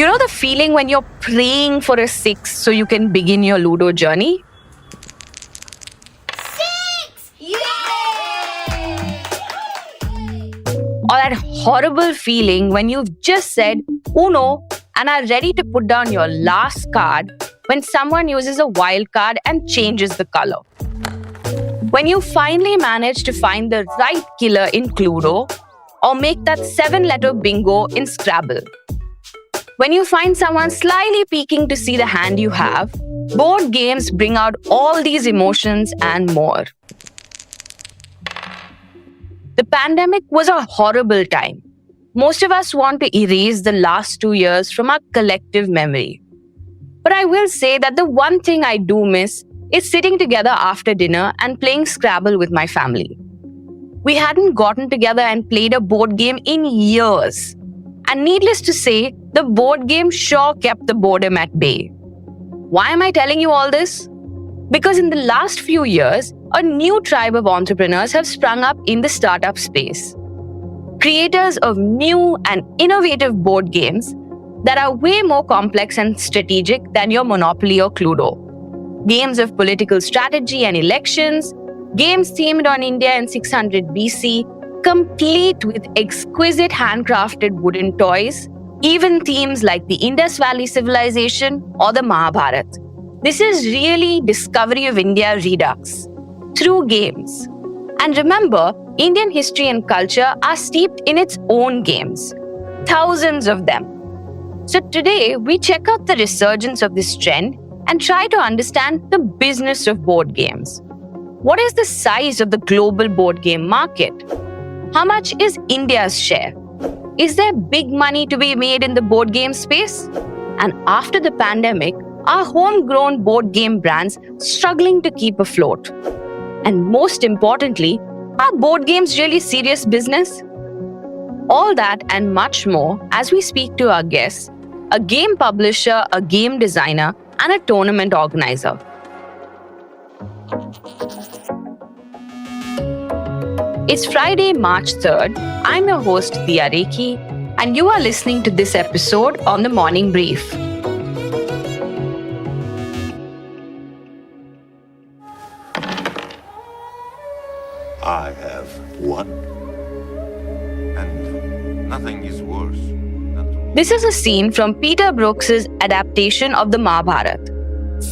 You know the feeling when you're praying for a 6 so you can begin your Ludo journey? 6! Yay! Or that horrible feeling when you've just said Uno and are ready to put down your last card when someone uses a wild card and changes the color. When you finally manage to find the right killer in Cluedo or make that 7-letter bingo in Scrabble. When you find someone slyly peeking to see the hand you have, board games bring out all these emotions and more. The pandemic was a horrible time. Most of us want to erase the last 2 years from our collective memory. But I will say that the one thing I do miss is sitting together after dinner and playing Scrabble with my family. We hadn't gotten together and played a board game in years. And needless to say, the board game sure kept the boredom at bay. Why am I telling you all this? Because in the last few years, a new tribe of entrepreneurs have sprung up in the startup space. Creators of new and innovative board games that are way more complex and strategic than your Monopoly or Cluedo. Games of political strategy and elections, games themed on India in 600 BC, complete with exquisite handcrafted wooden toys, even themes like the Indus Valley civilization or the Mahabharat. This is really Discovery of India Redux through games. And remember, Indian history and culture are steeped in its own games, thousands of them. So today, we check out the resurgence of this trend and try to understand the business of board games. What is the size of the global board game market? How much is India's share? Is there big money to be made in the board game space? And after the pandemic, are homegrown board game brands struggling to keep afloat? And most importantly, are board games really serious business? All that and much more as we speak to our guests, a game publisher, a game designer, and a tournament organizer. It's Friday, March 3rd. I'm your host, Rekhi, and you are listening to this episode on the Morning Brief. I have won, and nothing is worse than to... This is a scene from Peter Brooks's adaptation of the Mahabharat.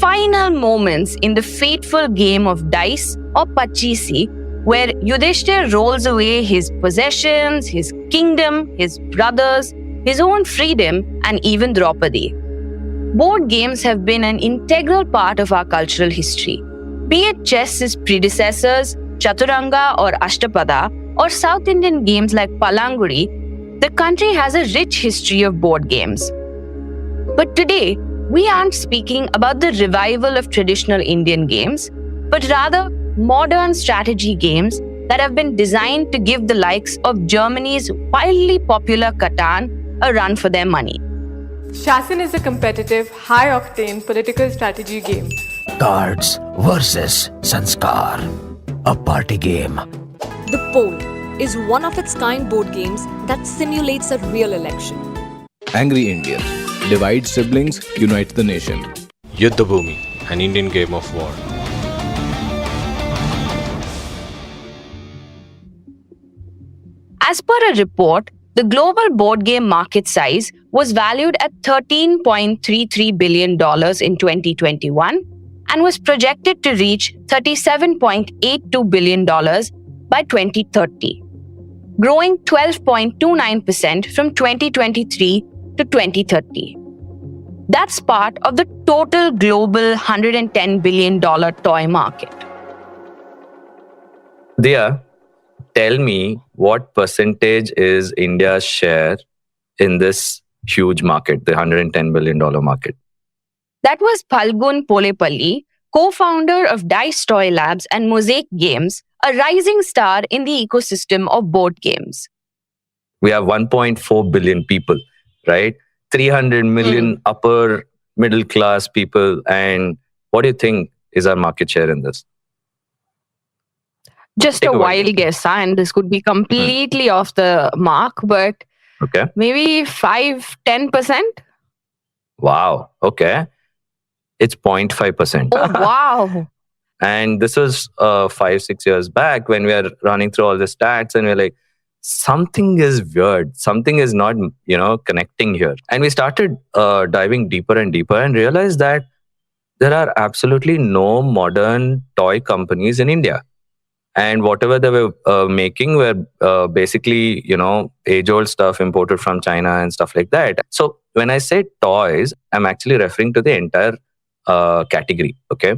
Final moments in the fateful game of dice or pachisi, where Yudhishthir rolls away his possessions, his kingdom, his brothers, his own freedom, and even Draupadi. Board games have been an integral part of our cultural history. Be it chess's predecessors, Chaturanga or Ashtapada, or South Indian games like Palangudi, the country has a rich history of board games. But today, we aren't speaking about the revival of traditional Indian games, but rather modern strategy games that have been designed to give the likes of Germany's wildly popular Catan a run for their money. Shasn is a competitive, high-octane political strategy game. Cards versus Sanskar, a party game. The Pole is one of its kind board games that simulates a real election. Angry Indian. Divide siblings, unite the nation. Yuddha Bhumi, an Indian game of war. As per a report, the global board game market size was valued at $13.33 billion in 2021 and was projected to reach $37.82 billion by 2030, growing 12.29% from 2023 to 2030. That's part of the total global $110 billion toy market. Dia, tell me what percentage is India's share in this huge market, the $110 billion market? That was Phalgun Polepalli, co-founder of Dice Toy Labs and Mozaic Games, a rising star in the ecosystem of board games. We have 1.4 billion people, right? 300 million upper middle class people. And what do you think is our market share in this? Just a wild guess, and this could be completely off the mark, but okay, maybe 5-10%? Wow. Okay. It's 0.5%. Oh, wow. And this was 5-6 years back when we are running through all the stats and we're like, something is weird. Something is not, connecting here. And we started diving deeper and deeper and realized that there are absolutely no modern toy companies in India. And whatever they were making were basically, age-old stuff imported from China and stuff like that. So when I say toys, I'm actually referring to the entire category. Okay.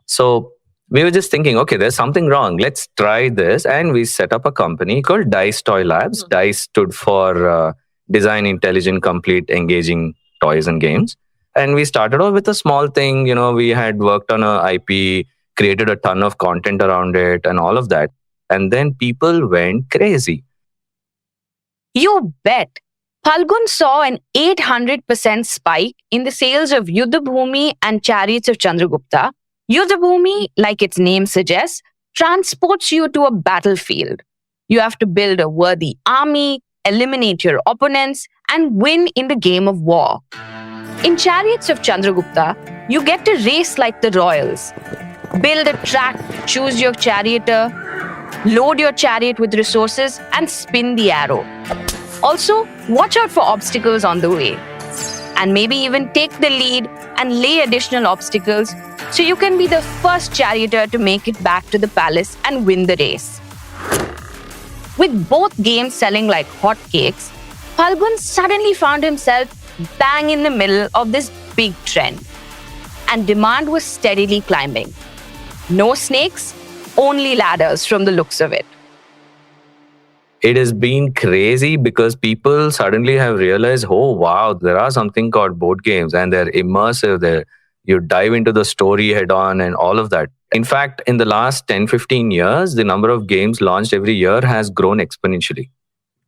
So we were just thinking, okay, there's something wrong. Let's try this. And we set up a company called DICE Toy Labs. DICE stood for Design Intelligent Complete Engaging Toys and Games. And we started off with a small thing. We had worked on a IP, created a ton of content around it and all of that. And then people went crazy. You bet. Phalgun saw an 800% spike in the sales of Yuddhabhumi and Chariots of Chandragupta. Yuddhabhumi, like its name suggests, transports you to a battlefield. You have to build a worthy army, eliminate your opponents, and win in the game of war. In Chariots of Chandragupta, you get to race like the royals. Build a track, choose your charioteer, load your chariot with resources, and spin the arrow. Also, watch out for obstacles on the way. And maybe even take the lead and lay additional obstacles so you can be the first charioteer to make it back to the palace and win the race. With both games selling like hotcakes, Phalgun suddenly found himself bang in the middle of this big trend. And demand was steadily climbing. No snakes, only ladders from the looks of it. It has been crazy because people suddenly have realized, oh, wow, there are something called board games and they're immersive. You dive into the story head on and all of that. In fact, in the last 10-15 years, the number of games launched every year has grown exponentially.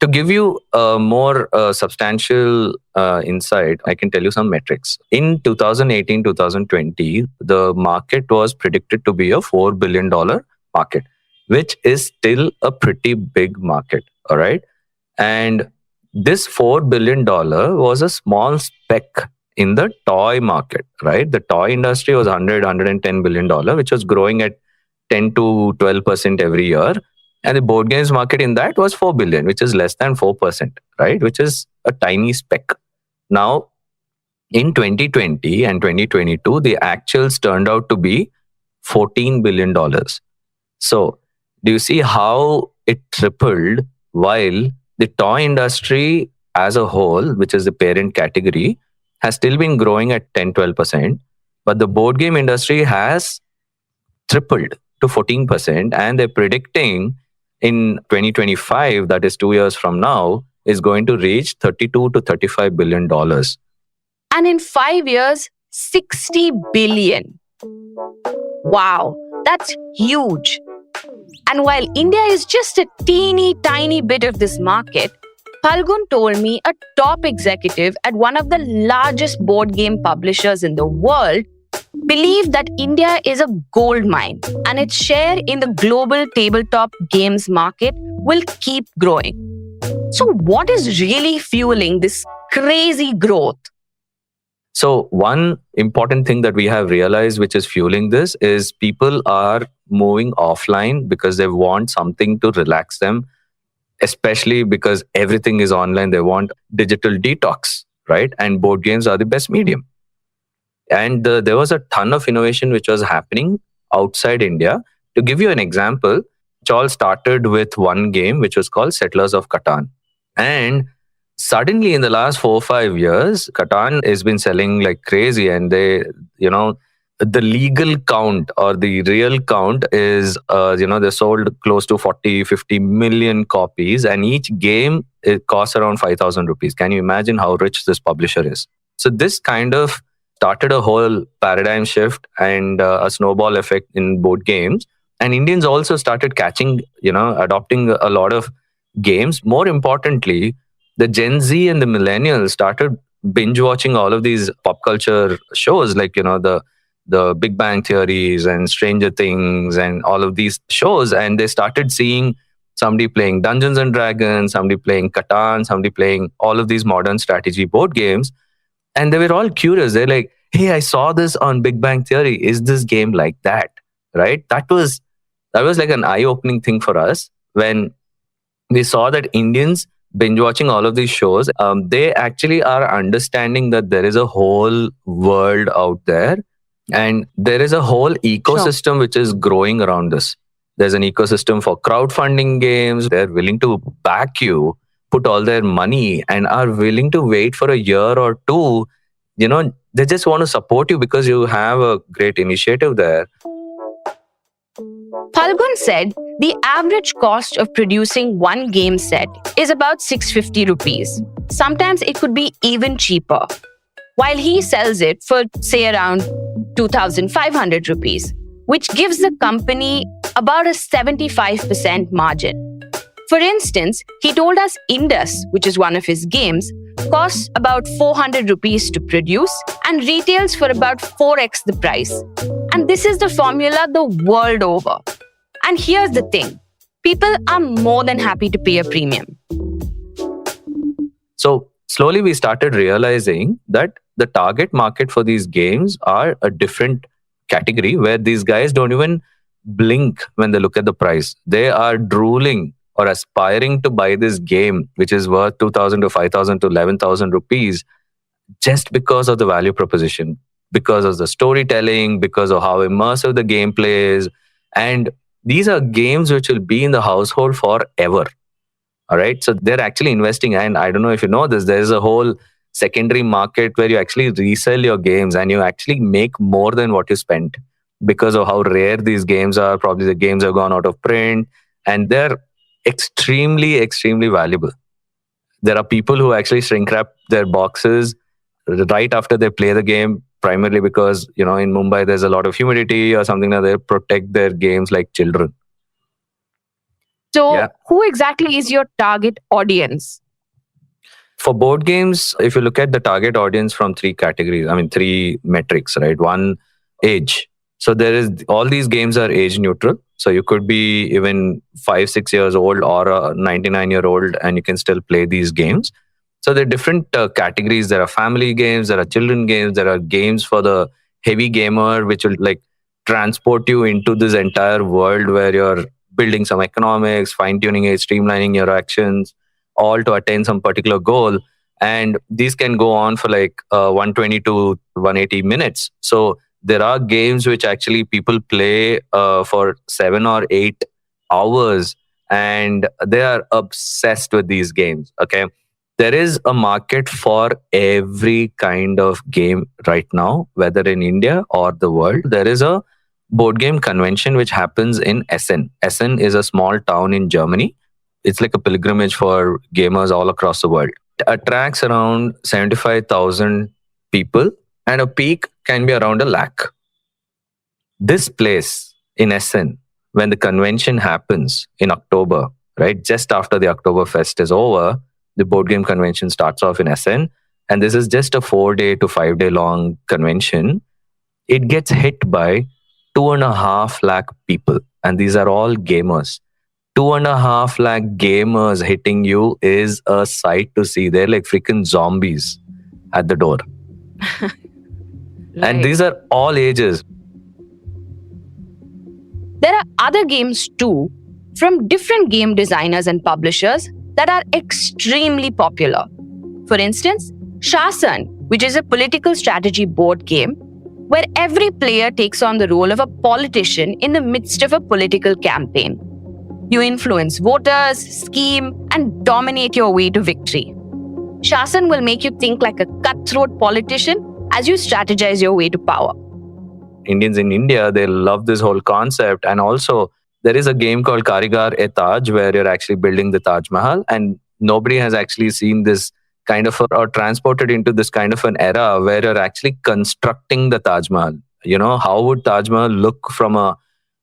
To give you a more substantial insight, I can tell you some metrics. In 2018-2020, the market was predicted to be a $4 billion market, which is still a pretty big market. All right. And this $4 billion was a small speck in the toy market, right? The toy industry was $110 billion, which was growing at 10 to 12% every year. And the board games market in that was 4 billion, which is less than 4%, right? Which is a tiny speck. Now, in 2020 and 2022, the actuals turned out to be $14 billion. So, do you see how it tripled while the toy industry as a whole, which is the parent category, has still been growing at 10-12%, but the board game industry has tripled to 14%, and they're predicting in 2025, that is 2 years from now, is going to reach $32 to $35 billion. And in 5 years, 60 billion. Wow, that's huge. And while India is just a teeny tiny bit of this market, Phalgun told me a top executive at one of the largest board game publishers in the world believed that India is a gold mine and its share in the global tabletop games market will keep growing. So what is really fueling this crazy growth? So one important thing that we have realized which is fueling this is people are moving offline because they want something to relax them, especially because everything is online. They want digital detox, right? And board games are the best medium. And there was a ton of innovation which was happening outside India. To give you an example, it all started with one game which was called Settlers of Catan. And suddenly in the last 4 or 5 years, Catan has been selling like crazy. And they, the legal count or the real count is, they sold close to 40-50 million copies. And each game, it costs around 5,000 rupees. Can you imagine how rich this publisher is? So this kind of started a whole paradigm shift and a snowball effect in board games. And Indians also started adopting a lot of games. More importantly, the Gen Z and the millennials started binge watching all of these pop culture shows like, the Big Bang Theories and Stranger Things and all of these shows. And they started seeing somebody playing Dungeons and Dragons, somebody playing Catan, somebody playing all of these modern strategy board games. And they were all curious. They're like, hey, I saw this on Big Bang Theory. Is this game like that? Right? That was like an eye-opening thing for us when we saw that Indians binge watching all of these shows. They actually are understanding that there is a whole world out there, and there is a whole ecosystem which is growing around this. There's an ecosystem for crowdfunding games. They're willing to back you, put all their money, and are willing to wait for a year or two. They just want to support you because you have a great initiative there. Phalgun said the average cost of producing one game set is about 650 rupees. Sometimes it could be even cheaper, while he sells it for, say, around 2,500 rupees, which gives the company about a 75% margin. For instance, he told us Indus, which is one of his games, costs about 400 rupees to produce and retails for about 4x the price. And this is the formula the world over. And here's the thing, people are more than happy to pay a premium. So slowly we started realizing that the target market for these games are a different category where these guys don't even blink when they look at the price. They are drooling or aspiring to buy this game, which is worth 2,000 to 5,000 to 11,000 rupees, just because of the value proposition, because of the storytelling, because of how immersive the gameplay is. And these are games which will be in the household forever. All right. So they're actually investing. And I don't know if you know this, there's a whole secondary market where you actually resell your games and you actually make more than what you spent because of how rare these games are. Probably the games have gone out of print and they're extremely, extremely valuable. There are people who actually shrink wrap their boxes right after they play the game, primarily because, in Mumbai, there's a lot of humidity or something like that. They protect their games like children. So who exactly is your target audience? For board games, if you look at the target audience from three metrics, right? One, age. So all these games are age neutral. So you could be even 5-6 years old or a 99-year-old and you can still play these games. So there are different categories. There are family games, there are children games, there are games for the heavy gamer, which will transport you into this entire world where you're building some economics, fine-tuning it, streamlining your actions, all to attain some particular goal. And these can go on for 120 to 180 minutes. So there are games which actually people play for 7 or 8 hours and they are obsessed with these games. Okay. There is a market for every kind of game right now, whether in India or the world. There is a board game convention which happens in Essen. Essen is a small town in Germany. It's like a pilgrimage for gamers all across the world. It attracts around 75,000 people and a peak can be around 100,000. This place in Essen, when the convention happens in October, right, just after the Oktoberfest is over, the board game convention starts off in Essen. And this is just a 4-day to 5-day long convention. It gets hit by 2.5 lakh people. And these are all gamers. 2.5 lakh gamers hitting you is a sight to see. They're like freaking zombies at the door. And these are all ages. There are other games too from different game designers and publishers that are extremely popular. For instance, Shasn, which is a political strategy board game where every player takes on the role of a politician in the midst of a political campaign. You influence voters, scheme, and dominate your way to victory. Shasn will make you think like a cutthroat politician as you strategize your way to power. Indians in India, they love this whole concept. And also, there is a game called Karigar-e-Taj where you're actually building the Taj Mahal. And nobody has actually seen this kind of, or transported into this kind of an era where you're actually constructing the Taj Mahal. How would Taj Mahal look from a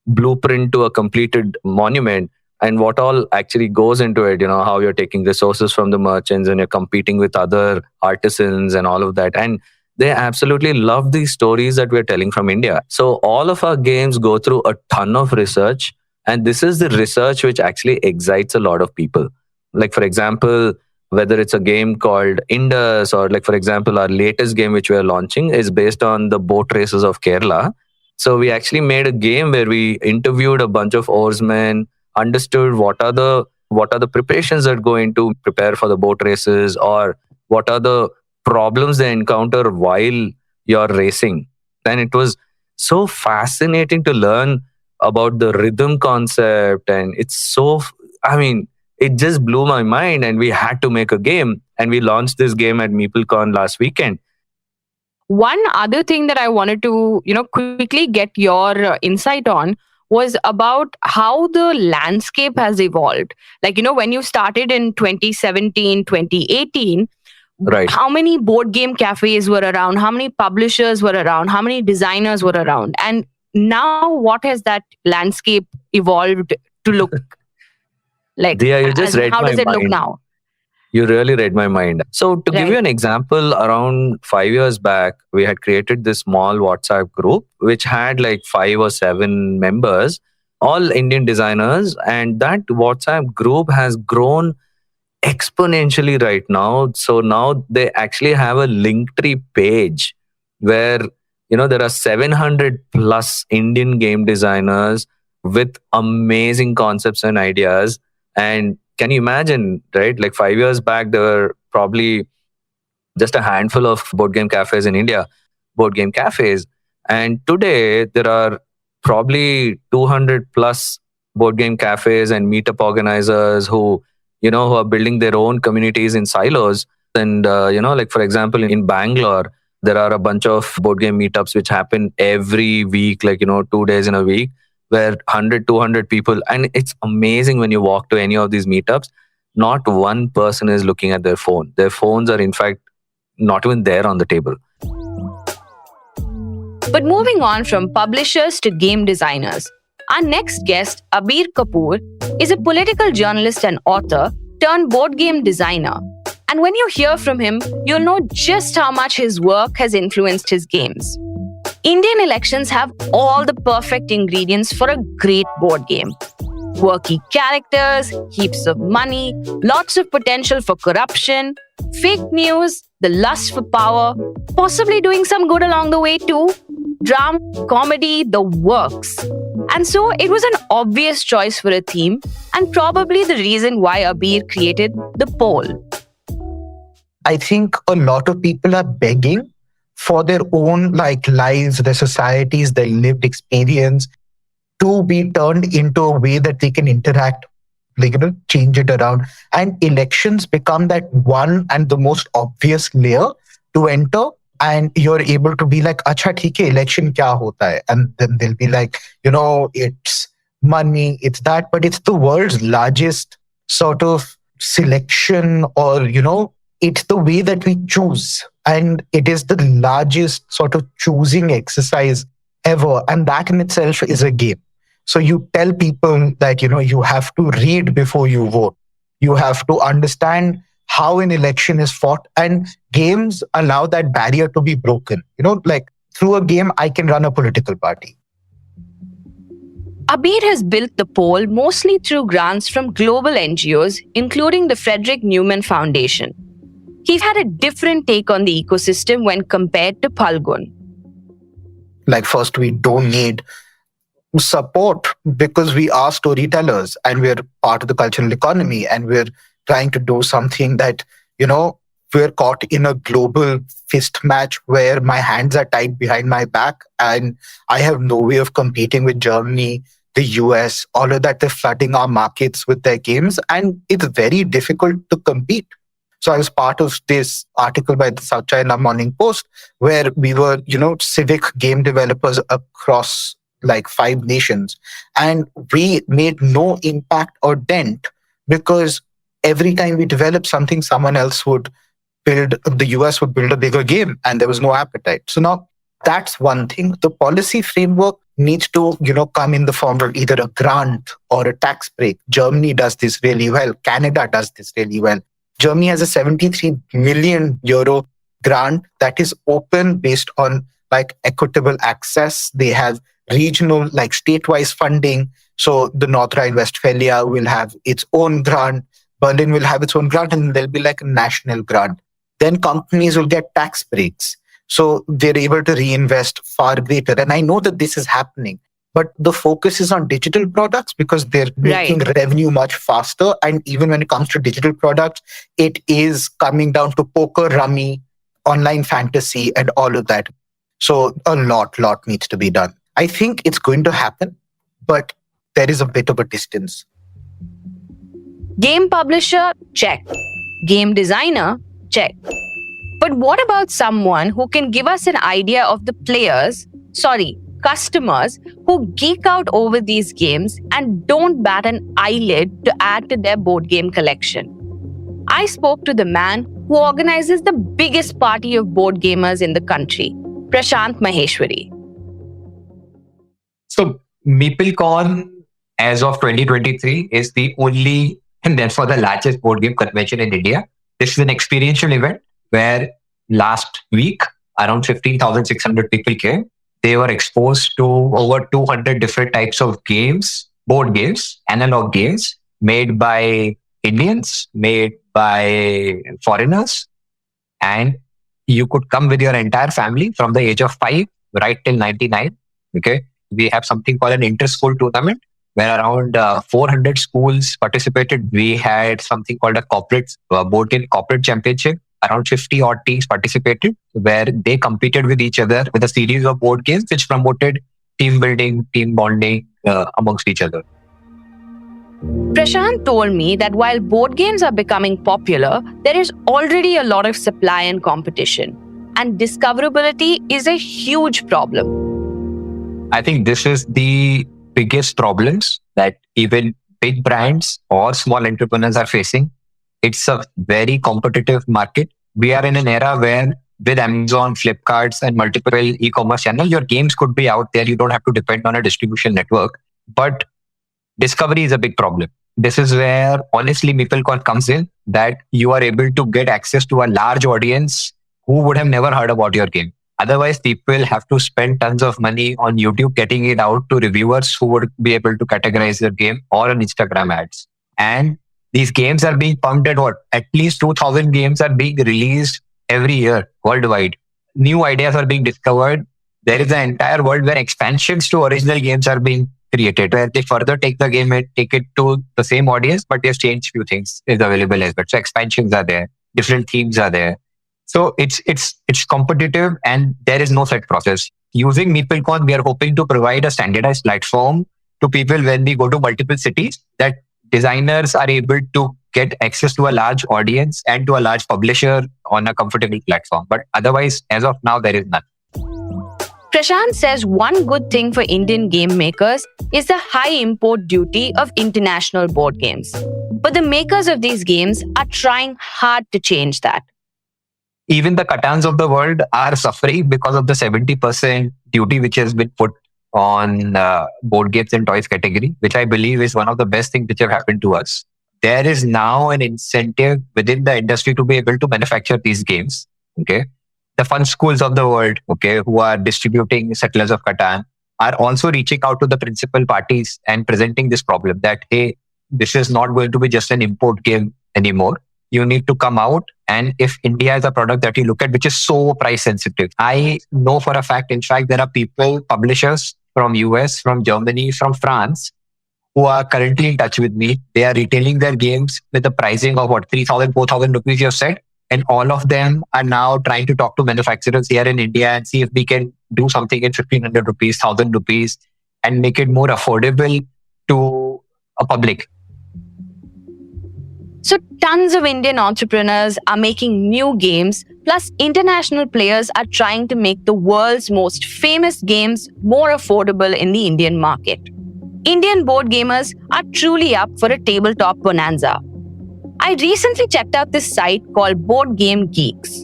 blueprint to a completed monument? And what all actually goes into it, how you're taking resources from the merchants and you're competing with other artisans and all of that. And they absolutely love these stories that we're telling from India. So all of our games go through a ton of research. And this is the research which actually excites a lot of people. Like, for example, whether it's a game called Indus or, like, for example, our latest game which we are launching is based on the boat races of Kerala. So we actually made a game where we interviewed a bunch of oarsmen, understood what are the preparations that go into prepare for the boat races, or what are the problems they encounter while you're racing. And it was so fascinating to learn about the rhythm concept, and it just blew my mind, and we had to make a game, and we launched this game at MeepleCon last weekend. One other thing that I wanted to, quickly get your insight on was about how the landscape has evolved. Like, when you started in 2017, 2018, Right. how many board game cafes were around? How many publishers were around? How many designers were around? And now what has that landscape evolved to look like? Dia, you just read how my does it look mind. now? You really read my mind. So, to give you Right. an example, around 5 years back, we had created this small WhatsApp group which had like 5 or 7 members, all Indian designers. And that WhatsApp group has grown exponentially right now. So now they actually have a Linktree page where, there are 700 plus Indian game designers with amazing concepts and ideas. And can you imagine, right? Like 5 years back, there were probably just a handful of board game cafes in India, board game cafes. And today there are probably 200 plus board game cafes and meetup organizers who are building their own communities in silos. And, like, for example, in Bangalore, there are a bunch of board game meetups which happen every week, like, 2 days in a week, where 100, 200 people. And it's amazing when you walk to any of these meetups, not one person is looking at their phone. Their phones are, in fact, not even there on the table. But moving on from publishers to game designers, our next guest, Abeer Kapoor, is a political journalist and author turned board game designer. And when you hear from him, you'll know just how much his work has influenced his games. Indian elections have all the perfect ingredients for a great board game. Quirky characters, heaps of money, lots of potential for corruption, fake news, the lust for power, possibly doing some good along the way too, drama, comedy, the works. And so it was an obvious choice for a theme, and probably the reason why Abeer created the poll. I think a lot of people are begging for their own lives, their societies, their lived experience to be turned into a way that they can interact, change it around. And elections become that one and the most obvious layer to enter. And you're able to be like, acha, theek hai, election kya hota hai? And then they'll be like, it's money, it's that, but it's the world's largest sort of selection, or, it's the way that we choose. And it is the largest sort of choosing exercise ever. And that in itself is a game. So you tell people that, you have to read before you vote. You have to understand how an election is fought, and games allow that barrier to be broken. Through a game, I can run a political party. Abeer has built the poll mostly through grants from global NGOs, including the Frederick Newman Foundation. He had a different take on the ecosystem when compared to Phalgun. First, we don't need support because we are storytellers and we're part of the cultural economy, and we're trying to do something that, we're caught in a global fist match where my hands are tied behind my back and I have no way of competing with Germany, the US, all of that. They're flooding our markets with their games, and it's very difficult to compete. So I was part of this article by the South China Morning Post where we were, civic game developers across 5 nations. And we made no impact or dent because every time we developed something, someone else would the US would build a bigger game, and there was no appetite. So now that's one thing. The policy framework needs to, come in the form of either a grant or a tax break. Germany does this really well. Canada does this really well. Germany has a 73 million euro grant that is open based on equitable access. They have regional, state-wise funding. So the North Rhine-Westphalia will have its own grant. Berlin will have its own grant and there'll be like a national grant. Then companies will get tax breaks. So they're able to reinvest far greater. And I know that this is happening, but the focus is on digital products because they're making revenue much faster. And even when it comes to digital products, it is coming down to poker, rummy, online fantasy, and all of that. So a lot needs to be done. I think it's going to happen, but there is a bit of a distance. Game publisher, check. Game designer, check. But what about someone who can give us an idea of the customers who geek out over these games and don't bat an eyelid to add to their board game collection? I spoke to the man who organizes the biggest party of board gamers in the country, Prashant Maheshwari. So MeepleCon as of 2023 is the only and therefore the largest board game convention in India. This is an experiential event where last week around 15,600 people came. They were exposed to over 200 different types of games, board games, analog games made by Indians, made by foreigners. And you could come with your entire family from the age of 5 right till 99. Okay. We have something called an inter-school tournament where around 400 schools participated. We had something called a corporate board game corporate championship. Around 50 odd teams participated where they competed with each other with a series of board games which promoted team building, team bonding amongst each other. Prashant told me that while board games are becoming popular, there is already a lot of supply and competition, and discoverability is a huge problem. I think this is the biggest problems that even big brands or small entrepreneurs are facing. It's a very competitive market. We are in an era where with Amazon, Flipkarts, and multiple e-commerce channels, your games could be out there. You don't have to depend on a distribution network. But discovery is a big problem. This is where, honestly, MeepleCon comes in, that you are able to get access to a large audience who would have never heard about your game. Otherwise, people have to spend tons of money on YouTube getting it out to reviewers who would be able to categorize their game or on Instagram ads. And these games are being pumped at least 2,000 games are being released every year worldwide. New ideas are being discovered. There is an entire world where expansions to original games are being created, where they further take the game and take it to the same audience, but they've changed few things is available as well. So expansions are there, different themes are there. So it's competitive and there is no set process. Using MeepleCon, we are hoping to provide a standardized platform to people when we go to multiple cities, that designers are able to get access to a large audience and to a large publisher on a comfortable platform. But otherwise, as of now, there is none. Prashant says one good thing for Indian game makers is the high import duty of international board games. But the makers of these games are trying hard to change that. Even the Catans of the world are suffering because of the 70% duty which has been put on board games and toys category, which I believe is one of the best things which have happened to us. There is now an incentive within the industry to be able to manufacture these games. Okay, the fun schools of the world, okay, who are distributing Settlers of Catan, are also reaching out to the principal parties and presenting this problem that, hey, this is not going to be just an import game anymore. You need to come out, and if India is a product that you look at, which is so price sensitive. I know for a fact, in fact, there are people, publishers from US, from Germany, from France, who are currently in touch with me. They are retailing their games with a pricing of 3,000, 4,000 rupees you have said. And all of them are now trying to talk to manufacturers here in India and see if we can do something in 1,500 rupees, 1,000 rupees, and make it more affordable to a public. So tons of Indian entrepreneurs are making new games, plus international players are trying to make the world's most famous games more affordable in the Indian market. Indian board gamers are truly up for a tabletop bonanza. I recently checked out this site called Board Game Geeks.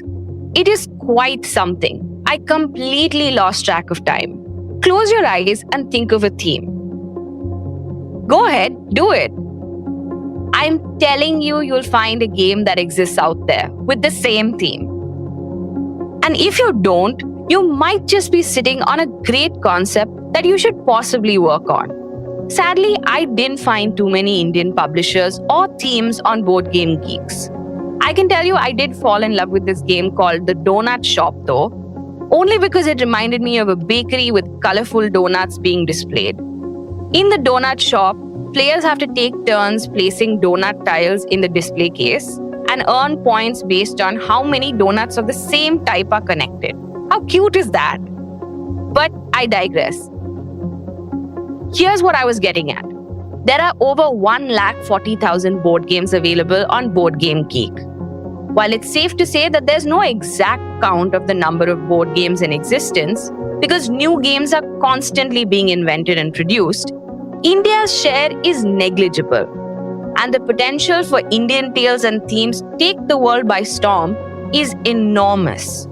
It is quite something. I completely lost track of time. Close your eyes and think of a theme. Go ahead, do it. I'm telling you, you'll find a game that exists out there with the same theme. And if you don't, you might just be sitting on a great concept that you should possibly work on. Sadly, I didn't find too many Indian publishers or themes on Board Game Geeks. I can tell you I did fall in love with this game called The Donut Shop though, only because it reminded me of a bakery with colorful donuts being displayed. In the donut shop, players have to take turns placing donut tiles in the display case and earn points based on how many donuts of the same type are connected. How cute is that? But I digress. Here's what I was getting at. There are over 140,000 board games available on Board Game Geek. While it's safe to say that there's no exact count of the number of board games in existence, because new games are constantly being invented and produced, India's share is negligible. And the potential for Indian tales and themes to take the world by storm is enormous.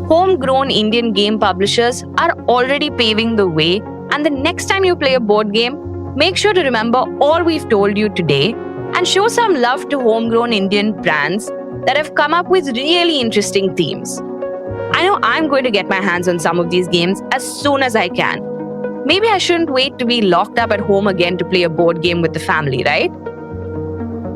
Homegrown Indian game publishers are already paving the way, and the next time you play a board game, make sure to remember all we've told you today and show some love to homegrown Indian brands that have come up with really interesting themes. I know I'm going to get my hands on some of these games as soon as I can. Maybe I shouldn't wait to be locked up at home again to play a board game with the family, right?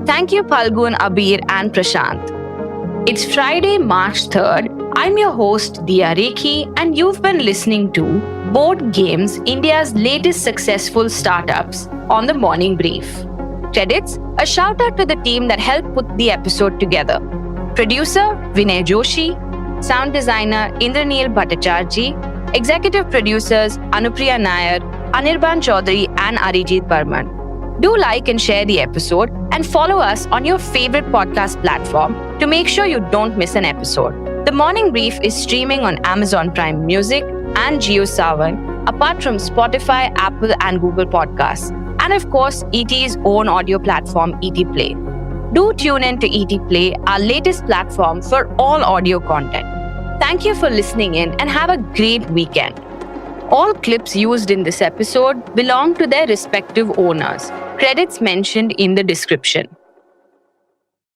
Thank you, Phalgun, Abeer, and Prashant. It's Friday, March 3rd. I'm your host, Diya Rekhi, and you've been listening to Board Games, India's latest successful startups on the Morning Brief. Credits, a shout out to the team that helped put the episode together. Producer, Vinay Joshi. Sound designer, Indraneel Bhattacharjee. Executive producers, Anupriya Nair, Anirban Chaudhary, and Arijit Burman. Do like and share the episode and follow us on your favorite podcast platform to make sure you don't miss an episode. The Morning Brief is streaming on Amazon Prime Music and JioSaavn, apart from Spotify, Apple, and Google Podcasts. And of course, ET's own audio platform, ET Play. Do tune in to ET Play, our latest platform for all audio content. Thank you for listening in and have a great weekend. All clips used in this episode belong to their respective owners. Credits mentioned in the description.